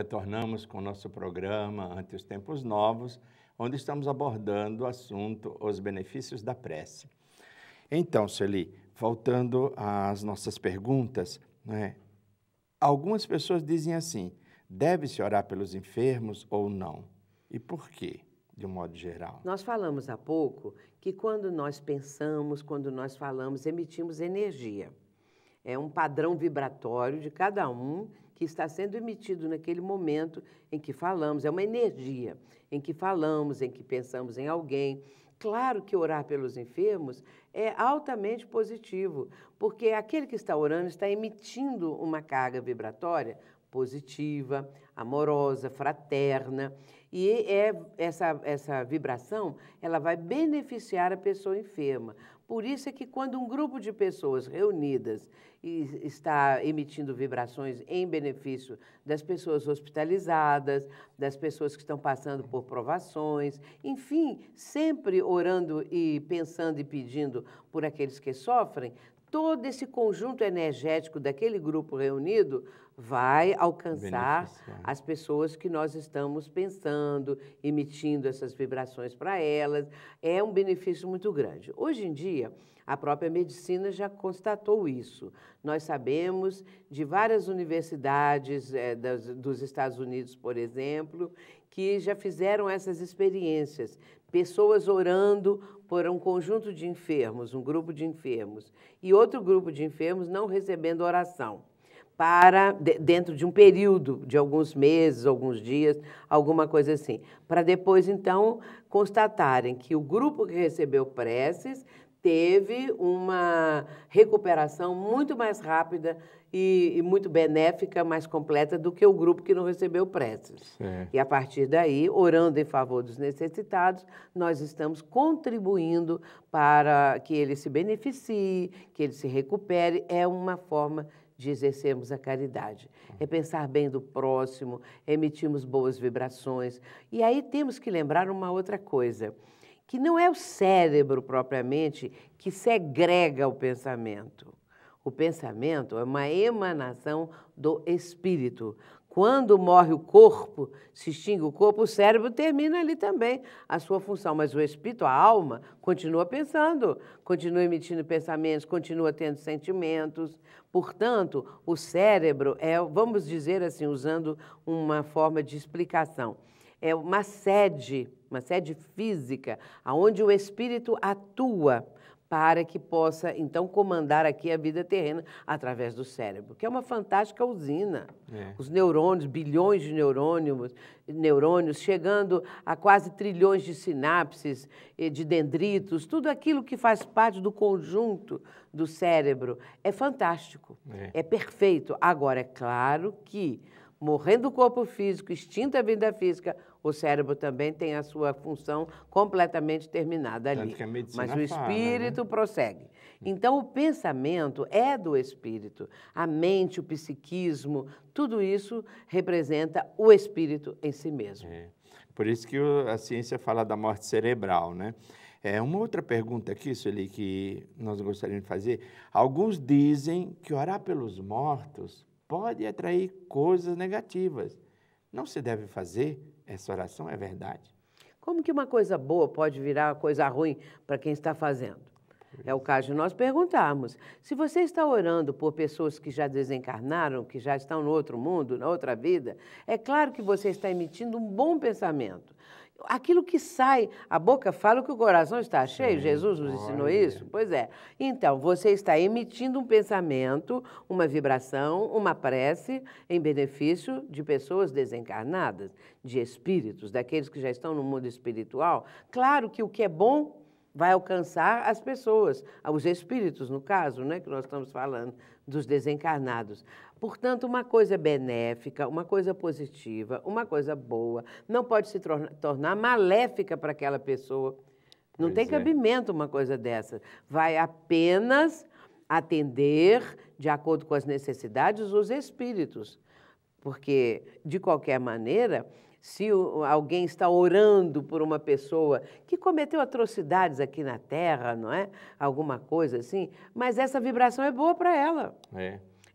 retornamos com o nosso programa Ante os Tempos Novos, onde estamos abordando o assunto Os Benefícios da Prece. Então, Sueli, voltando às nossas perguntas, né, algumas pessoas dizem assim, deve-se orar pelos enfermos ou não? E por quê, de um modo geral? Nós falamos há pouco que quando nós pensamos, quando nós falamos, emitimos energia. É um padrão vibratório de cada um que está sendo emitido naquele momento em que falamos. É uma energia em que falamos, em que pensamos em alguém. Claro que orar pelos enfermos é altamente positivo, porque aquele que está orando está emitindo uma carga vibratória positiva, amorosa, fraterna, e essa vibração ela vai beneficiar a pessoa enferma. Por isso é que quando um grupo de pessoas reunidas está emitindo vibrações em benefício das pessoas hospitalizadas, das pessoas que estão passando por provações, enfim, sempre orando e pensando e pedindo por aqueles que sofrem, todo esse conjunto energético daquele grupo reunido vai alcançar as pessoas que nós estamos pensando, emitindo essas vibrações para elas. É um benefício muito grande. Hoje em dia, a própria medicina já constatou isso. Nós sabemos de várias universidades dos Estados Unidos, por exemplo, que já fizeram essas experiências. Pessoas orando por um conjunto de enfermos, um grupo de enfermos, e outro grupo de enfermos não recebendo oração, dentro de um período de alguns meses, alguns dias, alguma coisa assim, para depois, então, constatarem que o grupo que recebeu preces teve uma recuperação muito mais rápida e muito benéfica, mais completa do que o grupo que não recebeu preces. E a partir daí, orando em favor dos necessitados, nós estamos contribuindo para que ele se beneficie, que ele se recupere. É uma forma de exercermos a caridade. É pensar bem do próximo, emitirmos boas vibrações. E aí temos que lembrar uma outra coisa, que não é o cérebro propriamente que segrega o pensamento. O pensamento é uma emanação do espírito. Quando morre o corpo, se extingue o corpo, o cérebro termina ali também a sua função, mas o espírito, a alma, continua pensando, continua emitindo pensamentos, continua tendo sentimentos. Portanto, o cérebro é, vamos dizer assim, usando uma forma de explicação, é uma sede física, onde o espírito atua para que possa, então, comandar aqui a vida terrena através do cérebro, que é uma fantástica usina. Os neurônios, bilhões de neurônios, chegando a quase trilhões de sinapses, de dendritos, tudo aquilo que faz parte do conjunto do cérebro. É fantástico, é perfeito. Agora, é claro que, morrendo o corpo físico, extinta a vida física, o cérebro também tem a sua função completamente terminada ali. Mas o espírito prossegue. Então, o pensamento é do espírito. A mente, o psiquismo, tudo isso representa o espírito em si mesmo. Por isso que a ciência fala da morte cerebral, né? Uma outra pergunta aqui, Sueli, que nós gostaríamos de fazer. Alguns dizem que orar pelos mortos pode atrair coisas negativas. Não se deve fazer essa oração, é verdade? Como que uma coisa boa pode virar coisa ruim para quem está fazendo? É o caso de nós perguntarmos. Se você está orando por pessoas que já desencarnaram, que já estão no outro mundo, na outra vida, é claro que você está emitindo um bom pensamento. Aquilo que sai, a boca fala que o coração está cheio, Jesus nos ensinou isso? Pois é. Então, você está emitindo um pensamento, uma vibração, uma prece em benefício de pessoas desencarnadas, de espíritos, daqueles que já estão no mundo espiritual. Claro que o que é bom vai alcançar as pessoas, os espíritos, no caso, né, que nós estamos falando, dos desencarnados. Portanto, uma coisa benéfica, uma coisa positiva, uma coisa boa, não pode se tornar maléfica para aquela pessoa. Não tem cabimento uma coisa dessa. Vai apenas atender, de acordo com as necessidades, os espíritos. Porque, de qualquer maneira, se alguém está orando por uma pessoa que cometeu atrocidades aqui na Terra, não é? Alguma coisa assim, mas essa vibração é boa para ela.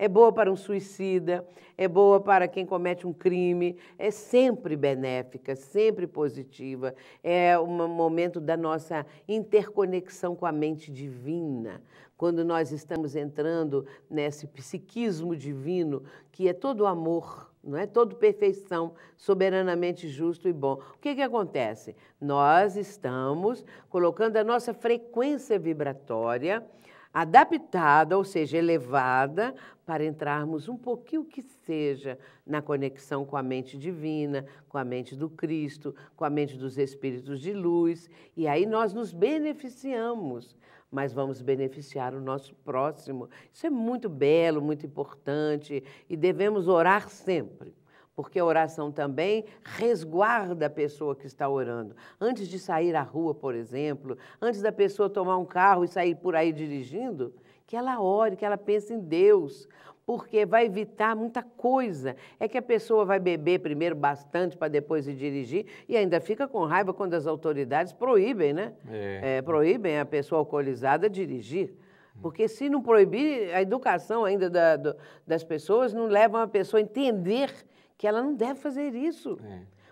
é boa para um suicida, é boa para quem comete um crime, é sempre benéfica, sempre positiva, é um momento da nossa interconexão com a mente divina, quando nós estamos entrando nesse psiquismo divino, que é todo amor, não é? Todo perfeição, soberanamente justo e bom. O que acontece? Nós estamos colocando a nossa frequência vibratória adaptada, ou seja, elevada, para entrarmos um pouquinho que seja na conexão com a mente divina, com a mente do Cristo, com a mente dos espíritos de luz, e aí nós nos beneficiamos, mas vamos beneficiar o nosso próximo. Isso é muito belo, muito importante, e devemos orar sempre, porque a oração também resguarda a pessoa que está orando. Antes de sair à rua, por exemplo, antes da pessoa tomar um carro e sair por aí dirigindo, que ela ore, que ela pense em Deus, porque vai evitar muita coisa. É que a pessoa vai beber primeiro bastante para depois ir dirigir e ainda fica com raiva quando as autoridades proíbem, né? Proíbem a pessoa alcoolizada dirigir. Porque se não proibir, a educação ainda das pessoas não leva a pessoa a entender que ela não deve fazer isso.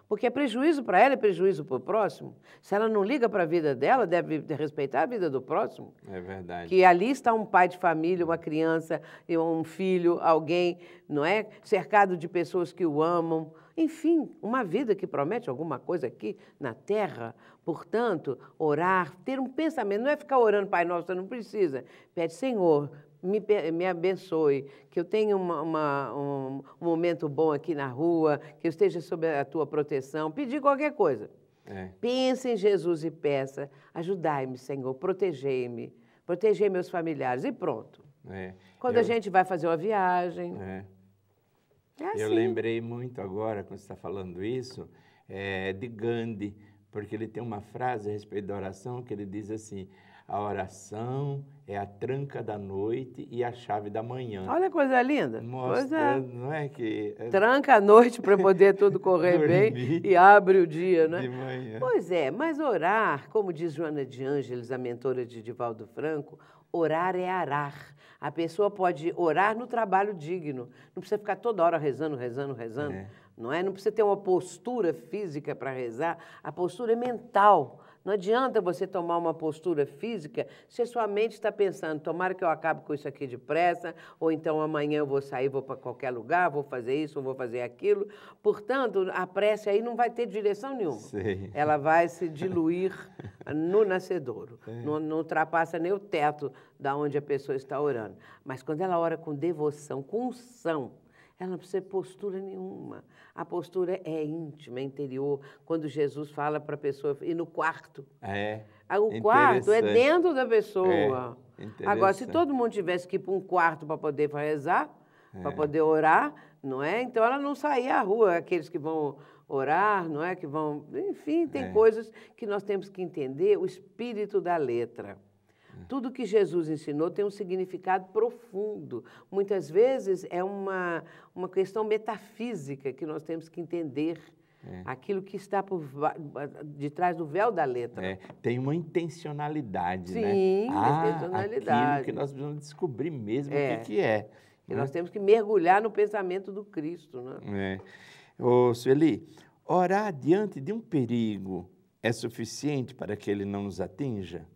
Porque é prejuízo para ela, é prejuízo para o próximo. Se ela não liga para a vida dela, deve respeitar a vida do próximo. É verdade. Que ali está um pai de família, uma criança, um filho, alguém, não é? Cercado de pessoas que o amam. Enfim, uma vida que promete alguma coisa aqui na Terra. Portanto, orar, ter um pensamento, não é ficar orando, Pai Nosso, você não precisa. Pede, Senhor, me abençoe, que eu tenha um momento bom aqui na rua, que eu esteja sob a tua proteção. Pedir qualquer coisa. Pense em Jesus e peça, ajudai-me, Senhor, protegei-me, protegei meus familiares e pronto. Quando a gente vai fazer uma viagem... É assim. Eu lembrei muito agora, quando você está falando isso, de Gandhi, porque ele tem uma frase a respeito da oração que ele diz assim: a oração é a tranca da noite e a chave da manhã. Olha que coisa linda. Mostrando, não é que... Tranca a noite para poder tudo correr bem e abre o dia, né? De manhã. Pois é, mas orar, como diz Joana de Ângeles, a mentora de Divaldo Franco, orar é arar. A pessoa pode orar no trabalho digno. Não precisa ficar toda hora rezando. Não é? Não precisa ter uma postura física para rezar. A postura é mental. Não adianta você tomar uma postura física se a sua mente está pensando, tomara que eu acabe com isso aqui depressa, ou então amanhã eu vou sair, vou para qualquer lugar, vou fazer isso, vou fazer aquilo. Portanto, a prece aí não vai ter direção nenhuma. Sim. Ela vai se diluir no nascedouro. Não ultrapassa nem o teto da onde a pessoa está orando. Mas quando ela ora com devoção, com unção, ela não precisa de postura nenhuma. A postura é íntima, é interior. Quando Jesus fala para a pessoa ir no quarto. O quarto é dentro da pessoa. Agora, se todo mundo tivesse que ir para um quarto para poder rezar, para poder orar, não é? Então ela não saía à rua, aqueles que vão orar, não é? Que vão... Enfim, tem coisas que nós temos que entender, o espírito da letra. Tudo que Jesus ensinou tem um significado profundo. Muitas vezes é uma questão metafísica que nós temos que entender. Aquilo que está de trás do véu da letra. Tem uma intencionalidade, né? Sim, intencionalidade. Aquilo que nós precisamos descobrir mesmo o que é. E nós temos que mergulhar no pensamento do Cristo, né? Ô, Sueli, orar diante de um perigo é suficiente para que ele não nos atinja?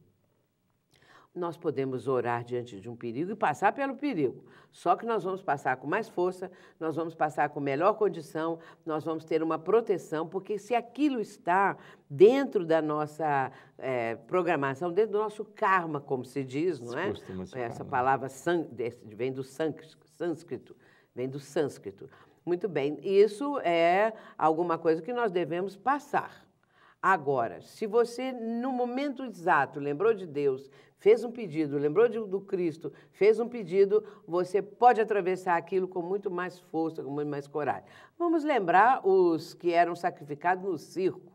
Nós podemos orar diante de um perigo e passar pelo perigo. Só que nós vamos passar com mais força, nós vamos passar com melhor condição, nós vamos ter uma proteção, porque se aquilo está dentro da nossa programação, dentro do nosso karma, como se diz, não é? Essa palavra vem do sânscrito, Muito bem, isso é alguma coisa que nós devemos passar. Agora, se você, no momento exato, lembrou de Deus, fez um pedido, lembrou do Cristo, fez um pedido, você pode atravessar aquilo com muito mais força, com muito mais coragem. Vamos lembrar os que eram sacrificados no circo,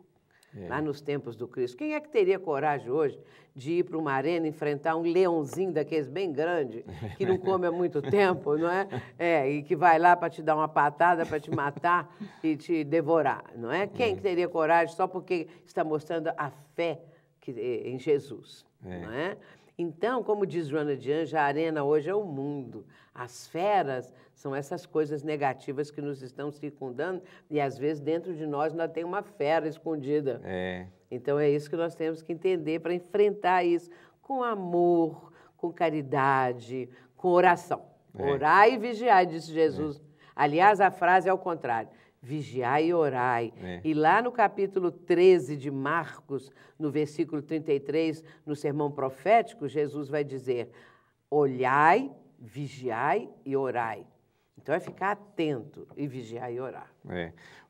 lá nos tempos do Cristo. Quem é que teria coragem hoje de ir para uma arena enfrentar um leãozinho daqueles bem grande, que não come há muito tempo, não é? E que vai lá para te dar uma patada, para te matar e te devorar, não é? Quem que teria coragem só porque está mostrando a fé em Jesus, não é? Então, como diz Joana de Anjos, a arena hoje é o mundo. As feras são essas coisas negativas que nos estão circundando e, às vezes, dentro de nós ainda tem uma fera escondida. Então, é isso que nós temos que entender para enfrentar isso com amor, com caridade, com oração. Orai e vigiai, disse Jesus. Aliás, a frase é ao contrário. Vigiai e orai. E lá no capítulo 13 de Marcos, no versículo 33, no sermão profético, Jesus vai dizer: olhai, vigiai e orai. Então é ficar atento e vigiar e orar.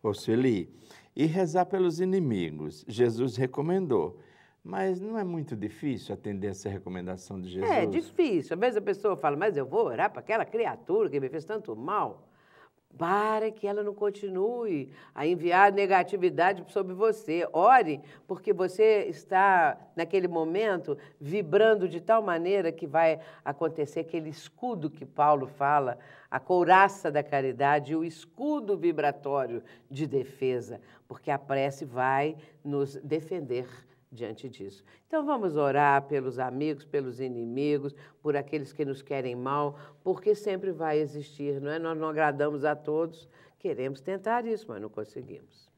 Ô Sueli, e rezar pelos inimigos, Jesus recomendou. Mas não é muito difícil atender essa recomendação de Jesus? É difícil. Às vezes a pessoa fala, mas eu vou orar para aquela criatura que me fez tanto mal. Para que ela não continue a enviar negatividade sobre você. Ore, porque você está, naquele momento, vibrando de tal maneira que vai acontecer aquele escudo que Paulo fala, a couraça da caridade e o escudo vibratório de defesa, porque a prece vai nos defender diante disso. Então, vamos orar pelos amigos, pelos inimigos, por aqueles que nos querem mal, porque sempre vai existir, não é? Nós não agradamos a todos, queremos tentar isso, mas não conseguimos.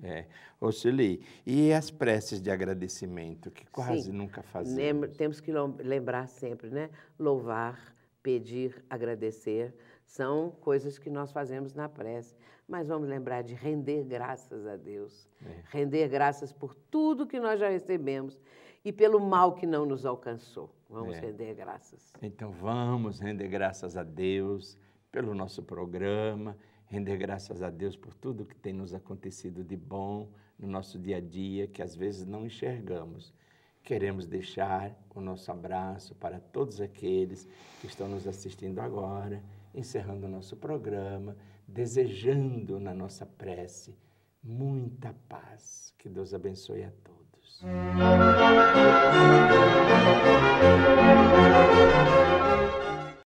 Ô Sueli, e as preces de agradecimento, que quase nunca fazemos? Temos que lembrar sempre, né? Louvar, pedir, agradecer, são coisas que nós fazemos na prece. Mas vamos lembrar de render graças a Deus. Render graças por tudo que nós já recebemos e pelo mal que não nos alcançou. Vamos render graças. Então vamos render graças a Deus pelo nosso programa, render graças a Deus por tudo que tem nos acontecido de bom no nosso dia a dia, que às vezes não enxergamos. Queremos deixar o nosso abraço para todos aqueles que estão nos assistindo agora, encerrando o nosso programa, desejando na nossa prece muita paz. Que Deus abençoe a todos.